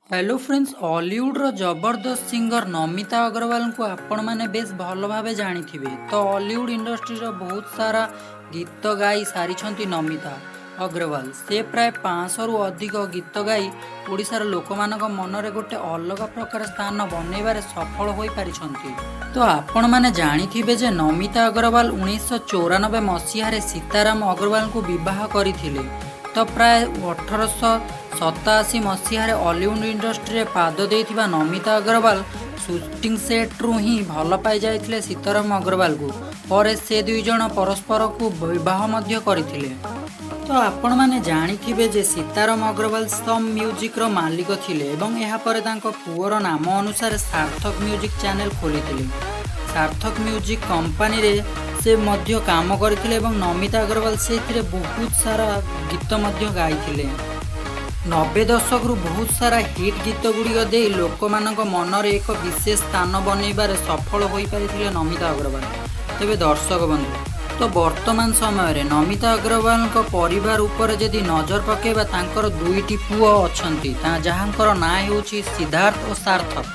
Hello friends, Hollywood जबरदस्त singer Namita Agarwal को आपण मैंने बेस भल भाव जानी तो हॉलीवुड इंडस्ट्री बहुत सारा गीत गाई सारी नमिता अग्रवाल। से प्राय 500 रु अधिक गीत गाई ओडिशार लोक मनरे गोटे अलग प्रकार स्थान बनइबार सफल हो पारि। तो आपण मैंने जानी जे नमिता अग्रवाल 1994 मसीह सीताराम अग्रवाल को विवाह करथिले। तो प्राय 1887 मसीह हॉलीवुड इंडस्ट्री पाद देइथिबा नमिता अग्रवाल शूटिंग सेट्रु ही भल पाई जाइथिले सीताराम अग्रवाल को। पर से दुई जन परस्पर को विवाह मध्य करथिले। तो आपण मैंने जानी जे सीताराम अग्रवाल सम म्यूजिक रो मालिक थिले एवं यहाँ पर तांको पुअर नाम अनुसार सार्थक म्यूजिक चैनल खोली। सार्थक म्यूजिक कंपनी रे से मध्य काम करथिले एवं नमिता अग्रवाल से बहुत सारा गीत मध्य गाइथिले। 90 दशक रु बहुत सारा हिट गीत गुड़िक दे लोक मानक मनरे एक विशेष स्थान बनइबार सफल हो पारिथिले नमिता अग्रवाल। तेबे दर्शक बंधु, तो वर्तमान समय नमिता अग्रवाल परिवार उपर जदि नजर पकेबा तांकर दुईटी पुओ अछंती जहांकर नाम हेउछि सिद्धार्थ और सार्थक।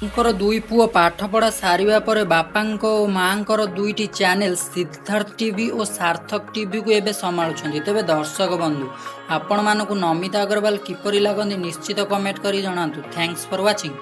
उनकर दुई पुओ पाठ पढ़ा सारिबा परे बापांको और मांकर दुईटी चैनल सिद्धार्थ टीवी और सार्थक टीवी को एबे संभाळुछंती। तेबे दर्शक बंधु, आपण मानकु नमिता अग्रवाल किपरि लागंदी निश्चित कमेंट करी जणातु। Thanks for watching.